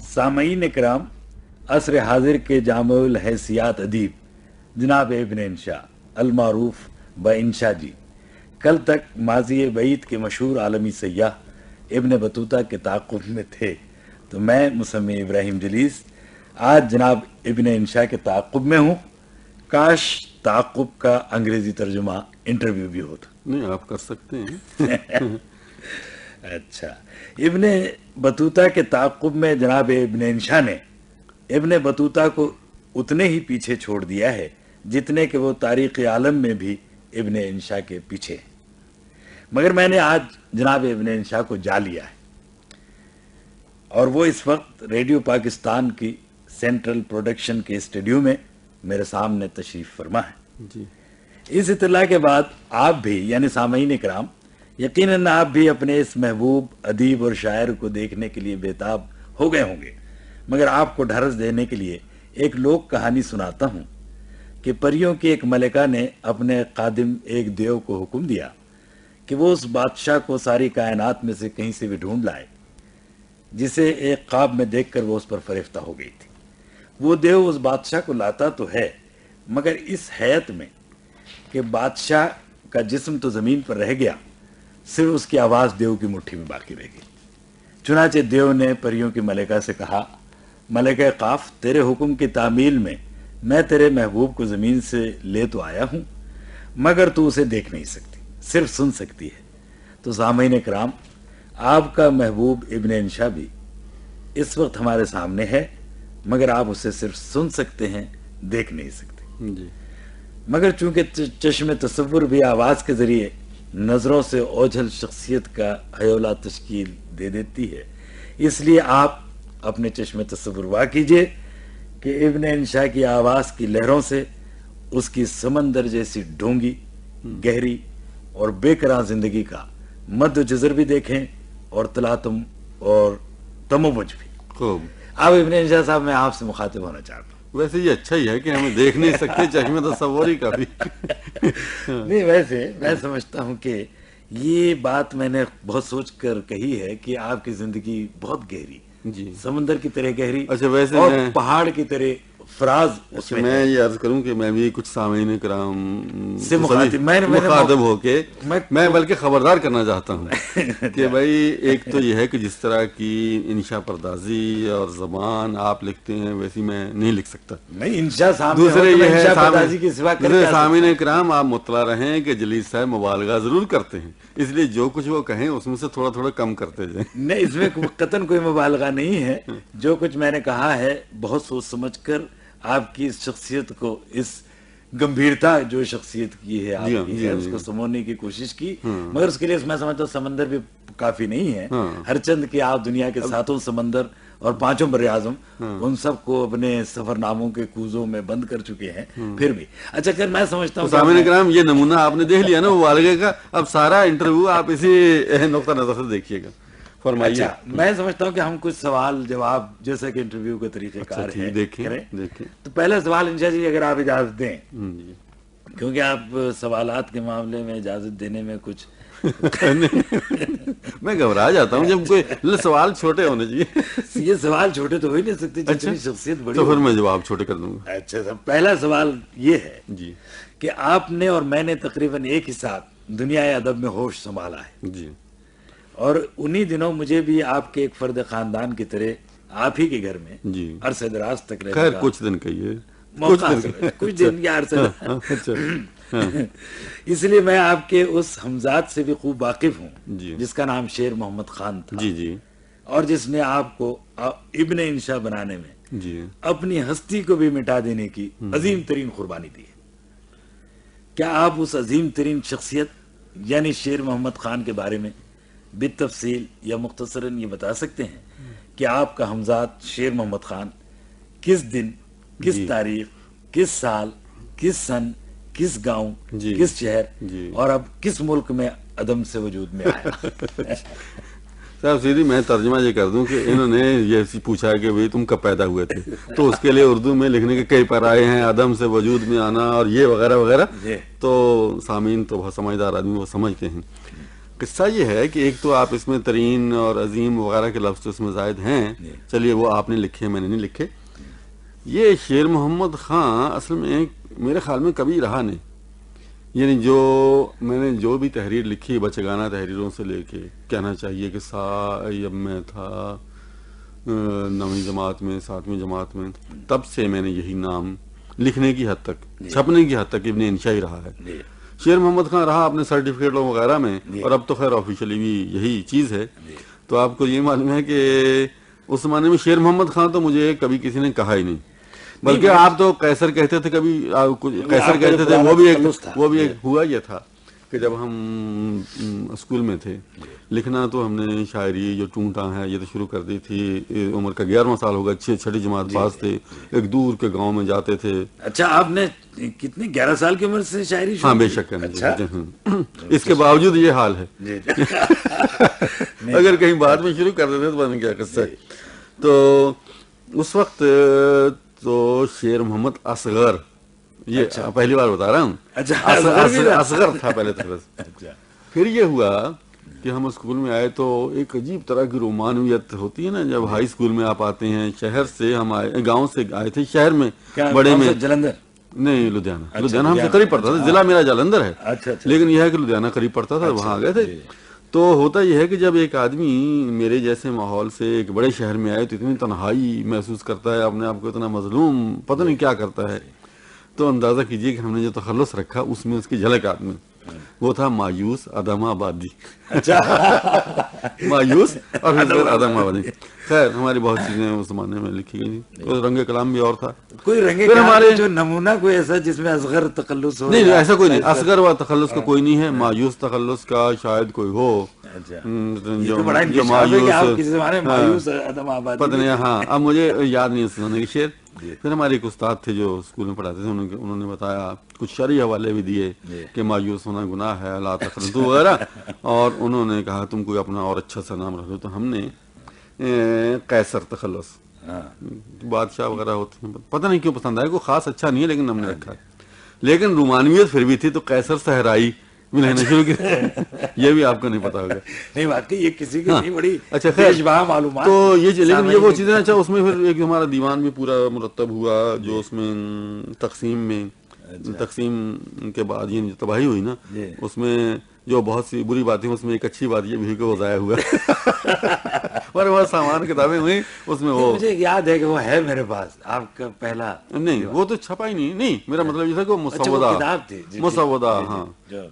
سامعین کرام، عصر حاضر کے جامع الحیثیات ادیب جناب ابن انشا المعروف با انشا جی کل تک ماضی بعید کے مشہور عالمی سیاح ابن بطوطہ کے تعاقب میں تھے، تو میں مسمی ابراہیم جلیس آج جناب ابن انشا کے تعاقب میں ہوں۔ کاش تعاقب کا انگریزی ترجمہ انٹرویو بھی ہوتا۔ نہیں، آپ کر سکتے ہیں۔ اچھا، ابن بطوطہ کے تعاقب میں جناب ابن انشا نے ابن بطوطہ کو اتنے ہی پیچھے چھوڑ دیا ہے جتنے کہ وہ تاریخ عالم میں بھی ابن انشا کے پیچھے ہیں۔ مگر میں نے آج جناب ابن انشا کو جا لیا ہے اور وہ اس وقت ریڈیو پاکستان کی سینٹرل پروڈکشن کے اسٹوڈیو میں میرے سامنے تشریف فرما ہے۔ جی، اس اطلاع کے بعد آپ بھی یعنی سامعین کرام یقیناً آپ بھی اپنے اس محبوب ادیب اور شاعر کو دیکھنے کے لیے بےتاب ہو گئے ہوں گے، مگر آپ کو ڈھرس دینے کے لیے ایک لوک کہانی سناتا ہوں کہ پریوں کی ایک ملکہ نے اپنے خادم ایک دیو کو حکم دیا کہ وہ اس بادشاہ کو ساری کائنات میں سے کہیں سے بھی ڈھونڈ لائے جسے ایک خواب میں دیکھ کر وہ اس پر فریفتہ ہو گئی تھی۔ وہ دیو اس بادشاہ کو لاتا تو ہے مگر اس حیت میں کہ بادشاہ کا جسم تو زمین پر رہ گیا، صرف اس کی آواز دیو کی مٹھی میں باقی رہ گئی۔ چنانچہ دیو نے پریوں کی ملکہ سے کہا، ملکہ قاف، تیرے حکم کی تعمیل میں تیرے محبوب کو زمین سے لے تو آیا ہوں مگر تو اسے دیکھ نہیں سکتی، صرف سن سکتی ہے۔ تو سامعین کرام، آپ کا محبوب ابن انشا بھی اس وقت ہمارے سامنے ہے مگر آپ اسے صرف سن سکتے ہیں، دیکھ نہیں سکتے۔ جی، مگر چونکہ چشم تصور بھی آواز کے ذریعے نظروں سے اوجھل شخصیت کا حیولہ تشکیل دے دیتی ہے، اس لیے آپ اپنے چشم تصور وا کیجئے کہ ابن انشا کی آواز کی لہروں سے اس کی سمندر جیسی ڈونگی، گہری اور بے قرار زندگی کا مد و جزر بھی دیکھیں اور تلاطم اور تموج بھی۔ خوب۔ اب ابن انشا صاحب، میں آپ سے مخاطب ہونا چاہتا ہوں۔ ویسے یہ اچھا ہی ہے کہ ہمیں دیکھ نہیں سکتے، چشم تصور ہی کافی۔ نہیں، ویسے میں سمجھتا ہوں کہ یہ بات میں نے بہت سوچ کر کہی ہے کہ آپ کی زندگی بہت گہری، جی، سمندر کی طرح گہری، اچھا، ویسے اور میں پہاڑ کی طرح فراز اس میں میں یہ عرض کروں کہ میں بھی کچھ سامعین کرام سے مخاطب ہو کے میں بلکہ خبردار کرنا چاہتا ہوں کہ بھائی ایک تو یہ ہے کہ جس طرح کی انشا پردازی اور زبان آپ لکھتے ہیں ویسی میں نہیں لکھ سکتا۔ نہیں، انشا صاحب دوسرے یہ ہے ہے سامعین کرام، آپ مطلع رہیں کہ جلیس صاحب مبالغہ ضرور کرتے ہیں، اس لیے جو کچھ وہ کہیں اس میں سے تھوڑا تھوڑا کم کرتے جائیں۔ نہیں، اس میں قطعاً کوئی مبالغہ نہیں ہے، جو کچھ میں نے کہا ہے بہت سوچ سمجھ کر آپ کی اس شخصیت کو، اس گمبھیرتا جو شخصیت کی ہے آپ کی ہے، اس کو سمونے کی کوشش کی، مگر اس کے لیے میں سمجھتا ہوں سمندر بھی کافی نہیں ہے۔ ہر چند کہ آپ دنیا کے 7 سمندر اور 5 بر اعظم ان سب کو اپنے سفر ناموں کے کوزوں میں بند کر چکے ہیں، پھر بھی اچھا کر میں سمجھتا ہوں سامعین کرام یہ نمونہ آپ نے دیکھ لیا نا مبالغے کا، اب سارا انٹرویو آپ اسی نقطہ نظر سے دیکھیے گا۔ فرمائیے۔ اچھا، میں سمجھتا ہوں کہ ہم کچھ سوال جواب جیسا کہ انٹرویو کا طریقہ کار ہے دیکھیں۔ تو پہلا سوال انشا جی اگر آپ اجازت دیں، کیونکہ آپ سوالات کے معاملے میں اجازت دینے میں کچھ میں گھبرا جاتا ہوں جب کوئی سوال چھوٹے ہونے چاہیے۔ یہ سوال چھوٹے تو ہو ہی نہیں سکتے جتنی شخصیت بڑی، تو پھر میں جواب چھوٹے کر دوں گا۔ اچھا صاحب، پہلا سوال یہ ہے جی کہ آپ نے اور میں نے تقریباً ایک ہی ساتھ دنیا ادب میں ہوش سنبھالا ہے، جی، اور انہی دنوں مجھے بھی آپ کے ایک فرد خاندان کی طرح آپ ہی کے گھر میں جی، عرصہ دراز تک رہنے خیر کا کچھ دن کہیے، کچھ دن یا عرصہ، اس لیے میں آپ کے اس ہمزاد سے بھی خوب واقف ہوں جس کا نام شیر محمد خان تھا، جی جی، اور جس نے آپ کو ابن انشا بنانے میں جی اپنی ہستی کو بھی مٹا دینے کی عظیم ترین قربانی دی ہے۔ کیا آپ اس عظیم ترین شخصیت یعنی شیر محمد خان کے بارے میں بالتفصیل یا مختصراً یہ بتا سکتے ہیں کہ آپ کا ہمزاد شیر محمد خان کس دن، کس تاریخ، کس سال، کس سن، کس گاؤں، کس شہر اور اب کس ملک میں عدم سے وجود میں آیا؟ صاحب سیدھی میں ترجمہ یہ کر دوں کہ انہوں نے یہ پوچھا کہ بھئی تم کب پیدا ہوئے تھے، تو اس کے لیے اردو میں لکھنے کے کئی پرائے ہیں، عدم سے وجود میں آنا اور یہ وغیرہ وغیرہ، تو سامعین تو بہت سمجھدار آدمی وہ سمجھتے ہیں۔ قصہ یہ ہے کہ ایک تو آپ اس میں ترین اور عظیم وغیرہ کے لفظ تو اس میں زائد ہیں، چلیے وہ آپ نے لکھے میں نے نہیں لکھے. یہ شیر محمد خان اصل میں میرے خیال میں کبھی رہا نہیں. یعنی جو میں نے جو بھی تحریر لکھی بچگانہ تحریروں سے لے کے کہنا چاہیے کہ جب میں تھا 9ویں جماعت میں 7ویں جماعت میں، تب سے میں نے یہی نام لکھنے کی حد تک چھپنے کی حد تک ابن انشا ہی رہا ہے. شیر محمد خان رہا اپنے سرٹیفکیٹ وغیرہ میں، اور اب تو خیر آفیشلی بھی یہی چیز ہے. تو آپ کو یہ معلوم ہے کہ اس زمانے میں شیر محمد خان تو مجھے کبھی کسی نے کہا ہی نہیں، بلکہ آپ تو قیصر کہتے تھے، کبھی قیصر کہتے تھے. وہ بھی ایک ہوا یہ تھا کہ جب ہم اسکول میں تھے لکھنا تو ہم نے شاعری جو ٹونٹا ہے یہ تو شروع کر دی تھی. عمر کا 11واں سال ہوگا، 6ٹھی جماعت پاس تھے، ایک دور کے گاؤں میں جاتے تھے. اچھا آپ نے کتنے 11 سال کی عمر سے شاعری شروع؟ ہاں بے شک ہے. اس کے باوجود یہ حال ہے. اگر کہیں بعد میں شروع کر دیتے تو پتہ نہیں کیا قصہ ہے. تو اس وقت تو شیر محمد اصغر، یہ پہلی بار بتا رہا ہوں، اصغر تھا پہلے تک. پھر یہ ہوا کہ ہم اسکول میں آئے تو ایک عجیب طرح کی رومانویت ہوتی ہے نا جب ہائی اسکول میں آپ آتے ہیں. شہر سے ہم آئے، گاؤں سے آئے تھے شہر میں بڑے میں، جلندر نہیں لدھیانہ ہم سے قریب پڑتا تھا. ضلع میرا جلندر ہے لیکن یہ ہے کہ لدھیانہ قریب پڑتا تھا، وہاں آ گئے تھے. تو ہوتا یہ ہے کہ جب ایک آدمی میرے جیسے ماحول سے ایک بڑے شہر میں آئے تو اتنی تنہائی محسوس کرتا ہے، اپنے آپ کو اتنا مظلوم پتہ نہیں کیا کرتا ہے. تو اندازہ کیجئے کہ ہم نے جو تخلص رکھا اس میں اس کی جھلک آدمی وہ تھا مایوس عدم آبادی. مایوس اور پھر عدم آبادی. خیر ہماری بہت چیزیں اس زمانے میں لکھی گئی. کوئی رنگ کلام بھی اور تھا، کوئی رنگ کلام جو نمونہ کوئی ایسا جس میں اصغر تخلص ہو؟ نہیں ایسا کوئی نہیں. اصغر و تخلص کا کوئی نہیں ہے. مایوس تخلص کا شاید کوئی ہو جو مایوس عدم آبادی پتہ نہیں. ہاں اب مجھے یاد نہیں اس زمانے کے شعر. پھر ہمارے ایک استاد تھے جو اسکول میں پڑھاتے تھے، انہوں نے بتایا کچھ شرعی حوالے بھی دیے کہ مایوس ہونا گناہ ہے، لا تقنطوا وغیرہ. اور انہوں نے کہا تم کوئی اپنا اور اچھا سا نام رکھ دو. تو ہم نے قیصر تخلص، بادشاہ وغیرہ ہوتے ہیں، پتہ نہیں کیوں پسند آیا، کوئی خاص اچھا نہیں ہے لیکن ہم نے رکھا. لیکن رومانویت پھر بھی تھی تو قیصر صحرائی بھی لینا شروع کی. یہ بھی آپ کو نہیں پتا ہوگا. نہیں واقعی یہ کسی کی بڑی اچھا خیر معلومات. تو یہ لیکن یہ وہ چیزیں. اچھا اس میں پھر ایک ہمارا دیوان بھی پورا مرتب ہوا جو اس میں تقسیم کے بعد یہ تباہی ہوئی نا، اس میں جو بہت سی بری باتیں اس میں ایک اچھی بات یہ بھی کہ وہ ضائع ہوا. اور بہت سامان کتابیں ہوئی اس میں. وہ مجھے یاد ہے کہ وہ ہے میرے پاس آپ کا پہلا. نہیں وہ تو چھپا ہی نہیں. میرا مطلب یہ تھا کہ وہ مسودہ. ہاں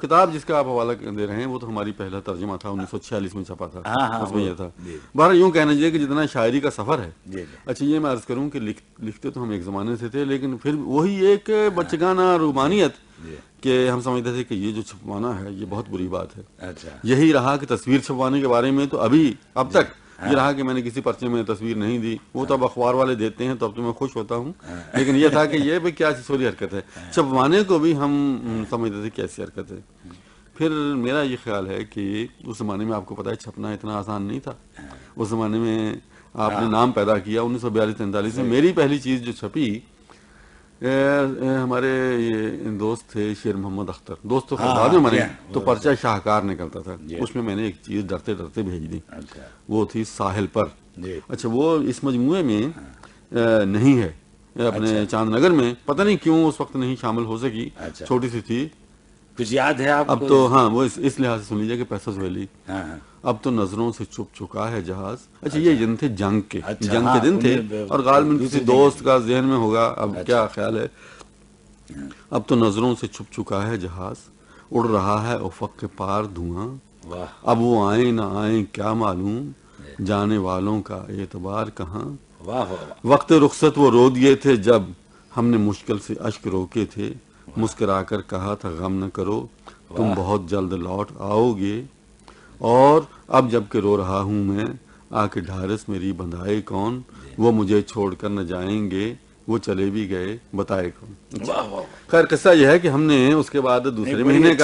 کتاب جس کا آپ حوالہ دے رہے ہیں وہ تو ہماری پہلا ترجمہ تھا، 1946 میں چھپا تھا. اس میں یہ تھا. بہرحال یوں کہنا چاہیے کہ جتنا شاعری کا سفر ہے. اچھا یہ میں عرض کروں کہ لکھتے تو ہم ایک زمانے سے تھے لیکن پھر وہی ایک بچگانہ رومانیت کہ ہم سمجھتے تھے کہ یہ جو چھپوانا ہے یہ بہت بری بات ہے. یہی رہا کہ تصویر چھپوانے کے بارے میں تو اب تک یہ رہا کہ میں نے کسی پرچے میں تصویر نہیں دی. وہ تو اب اخبار والے دیتے ہیں تو اب تو میں خوش ہوتا ہوں. لیکن یہ تھا کہ یہ بھی کیا چھوٹی حرکت ہے. چھپوانے کو بھی ہم سمجھتے تھے کیسی حرکت ہے. پھر میرا یہ خیال ہے کہ اس زمانے میں آپ کو پتا ہے چھپنا اتنا آسان نہیں تھا. اس زمانے میں آپ نے نام پیدا کیا 1942-43 میں. میری پہلی چیز جو چھپی ہمارے یہ دوست تھے شیر محمد اختر، دوست تو بعد میں بنے، تو پرچہ شاہکار نکلتا تھا. اس میں نے ایک چیز ڈرتے ڈرتے بھیج دی، وہ تھی ساحل پر. اچھا وہ اس مجموعے میں نہیں ہے، اپنے چاند نگر میں پتہ نہیں کیوں اس وقت نہیں شامل ہو سکی، چھوٹی سی تھی. کچھ یاد ہے آپ؟ اب تو ہاں وہ اس لحاظ سے سن لیجیے کہ پیسہ سویلی. اب تو نظروں سے چھپ چکا ہے جہاز. اچھا یہ دن تھے جنگ کے دن تھے اور غالباً کسی دوست کا ذہن میں ہوگا اب کیا خیال ہے. اب تو نظروں سے چھپ چکا ہے جہاز، اڑ رہا ہے افق کے پار دھواں. اب وہ آئیں نہ آئیں کیا معلوم، جانے والوں کا اعتبار کہاں. وقت رخصت وہ رو دیے تھے جب ہم نے مشکل سے اشک روکے تھے. مسکرا کر کہا تھا غم نہ کرو تم بہت جلد لوٹ آؤ گے. اور اب جب کہ رو رہا ہوں میں آ کے ڈھارس میری بندھائے کون. وہ مجھے چھوڑ کر نہ جائیں گے وہ چلے بھی گئے بتائے کون. خیر قصہ یہ ہے کہ ہم نے اس کے بعد دوسرے مہینے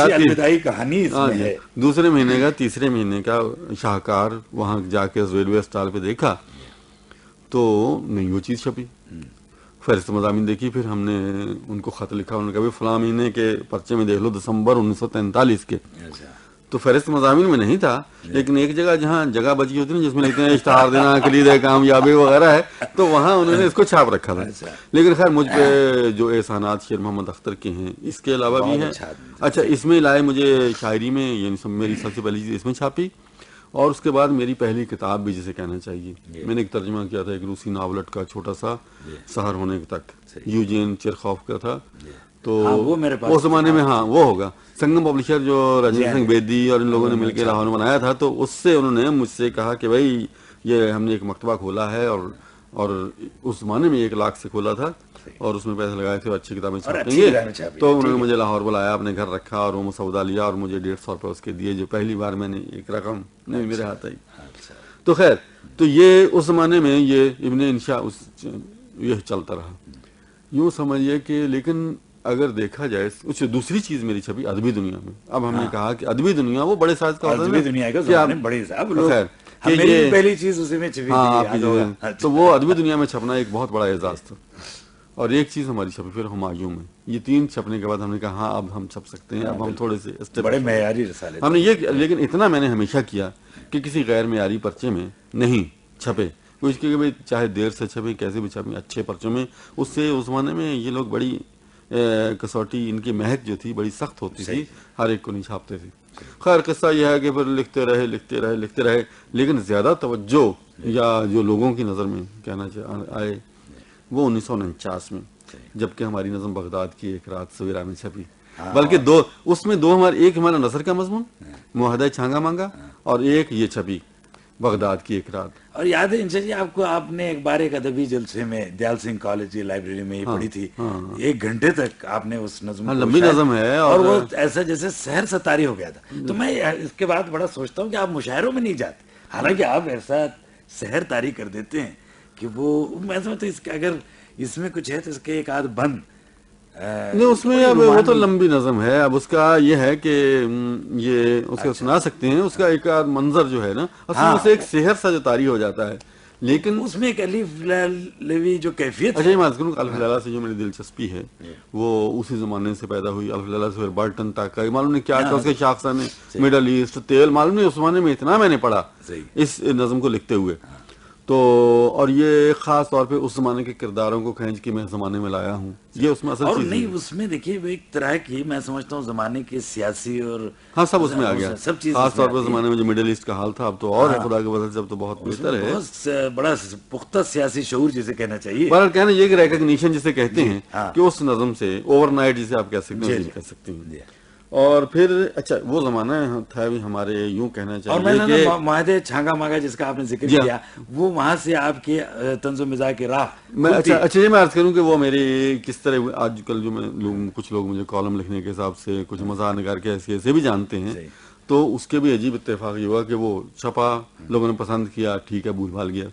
کا تیسرے مہینے کا شاہکار وہاں جا کے ریلوے اسٹال پہ دیکھا تو نہیں وہ چیز چھپی. فہرست مضامین دیکھی، پھر ہم نے ان کو خط لکھا، انہوں نے کہا فلاں مہینے کے پرچے میں دیکھ لو دسمبر 1943 کے. تو فہرست مضامین میں نہیں تھا، لیکن ایک جگہ جہاں جگہ بچی ہوتی ہے جس میں لکھتے ہیں اشتہار دینا کلید کامیابی وغیرہ ہے، تو وہاں انہوں نے اس کو چھاپ رکھا تھا. لیکن خیر مجھ پہ جو احسانات شیر محمد اختر کے ہیں اس کے علاوہ بھی ہیں. اچھا اس میں لائے مجھے شاعری میں، یعنی میری سب سے پہلی چیز اس میں چھاپی، اور اس کے بعد میری پہلی کتاب بھی جسے کہنا چاہیے، میں نے ایک ترجمہ کیا تھا ایک روسی ناولٹ کا چھوٹا سا، سحر ہونے تک، یوجین چیرخوف کا تھا. تو اس زمانے میں ہاں وہ ہوگا سنگم پبلشر جو رجندر سنگھ بیدی اور ان لوگوں نے مل کے لاہور میں بنایا تھا. تو اس سے انہوں نے مجھ سے کہا کہ بھائی یہ ہم نے ایک مکتبہ کھولا ہے، اور اس زمانے میں 1 لاکھ سے کھولا تھا اور اس میں پیسے لگائے تھے اچھی کتابیں چھاپیں گے. تو انہوں نے مجھے لاہور بلایا، اپنے گھر رکھا اور وہ مسودہ لیا اور مجھے 150 روپے اس کے دیے، جو پہلی بار میں نے ایک رقم نہیں میرے ہاتھ آئی. تو خیر تو یہ اس زمانے میں یہ ابن انشاء یہ چلتا رہا، یوں سمجھیے کہ. لیکن اگر دیکھا جائے اس دوسری چیز میری چھپی ادبی دنیا میں. اب ہم نے کہا کہ ادبی دنیا وہ بڑے سائز کا ہوتا ہے، ادبی دنیا کا بڑے خیر یہ پہلی چیز اسی میں چھپی تھی. تو وہ ادبی دنیا میں چھپنا ایک بہت بڑا اعزاز تھا. اور ایک چیز ہماری چھپی پھر ہمایوں میں. یہ 3 چھپنے کے بعد ہم نے کہا ہاں اب ہم چھپ سکتے ہیں، اب ہم تھوڑے سے بڑے معیاری رسالے ہم نے یہ. لیکن اتنا میں نے ہمیشہ کیا کہ کسی غیر معیاری پرچے میں نہیں چھپے، کچھ کہ بھائی چاہے دیر سے چھپے کیسے بھی چھپے، اچھے پرچوں میں. اس سے اس زمانے میں یہ لوگ بڑی کسوٹی، ان کی مہک جو تھی بڑی سخت ہوتی تھی، ہر ایک کو نہیں چھاپتے تھے. خیر قصہ یہ ہے کہ پھر لکھتے رہے، لیکن زیادہ توجہ یا جو لوگوں کی نظر میں کہنا آئے وہ 1949 میں، جبکہ ہماری نظم بغداد کی ایک رات سویرا میں چھپی. بلکہ اس میں 2 ہمارے، ایک ہمارا نثر کا مضمون معاہدہ چھانگا مانگا، اور ایک یہ چھپی بغداد کی ایک رات. اور یاد ہے انشاء جی آپ کو، آپ نے ایک بار ایک ادبی جلسے میں دیال سنگھ کالج لائبریری میں یہ پڑھی تھی، 1 گھنٹے تک آپ نے اس نظم کو، لمبی نظم ہے اور وہ ایسا جیسے سحر ستاری ہو گیا تھا. تو میں اس کے بعد بڑا سوچتا ہوں کہ آپ مشاعروں میں نہیں جاتے، حالانکہ آپ ایسا سحر طاری کر دیتے ہیں کہ وہ میں سمجھتا ہوں اگر اس میں کچھ ہے تو اس کے ایک آدھ بند نہیں اس میں. اب وہ تو لمبی نظم ہے، اب اس کا یہ ہے کہ یہ اس کو سنا سکتے ہیں، اس کا ایک آدھ منظر جو ہے نا اصل میں اسے ایک سحر سا جو طاری ہو جاتا ہے. لیکن اس میں ایک الف لوی جو کیفیت. اچھا یہ میں کروں الف لیلا سے جو میری دلچسپی ہے وہ اسی زمانے سے پیدا ہوئی. الف لیلا سے پھر برٹن تک کا معلوم نہیں کیا کیا اس کے شاخسانے، مڈل ایسٹ، تیل، معلوم نہیں اس زمانے میں اتنا میں نے پڑھا اس نظم کو لکھتے ہوئے. تو اور یہ خاص طور پہ اس زمانے کے کرداروں کو کھینچ کے میں زمانے میں لایا ہوں، یہ اس میں اصل چیز ہے. نہیں اس میں دیکھیے ایک طرح کی میں سمجھتا ہوں زمانے کے سیاسی اور ہاں سب اس میں آ گیا، سب چیز خاص طور پہ زمانے میں جو مڈل ایسٹ کا حال تھا. اب تو اور ہے خدا کے بدل سے اب تو بہت بہتر ہے، بہت بڑا پختہ سیاسی شعور جسے کہنا چاہیے. پر کہنا یہ کہ ریکگنیشن جسے کہتے ہیں کہ اس نظم سے اوور نائٹ جسے آپ کہہ سکتے ہیں کہہ سکتے ہیں. اور پھر اچھا وہ زمانہ تھا بھی ہمارے یوں کہنا چاہیے. اور میں نے معاہدے چھانگا مانگا جس کا آپ نے ذکر کیا، وہ وہاں سے آپ کے طنز و مزاح کی راہ. اچھا یہ میں عرض کروں کہ وہ میری کس طرح آج کل جو میں کچھ لوگ مجھے کالم لکھنے کے حساب سے، کچھ مزاح نگار کے حیثیت سے بھی جانتے ہیں، تو اس کے بھی عجیب اتفاق یہ ہوا کہ وہ چھپا، لوگوں نے پسند کیا، ٹھیک ہے بھول بھال گیا.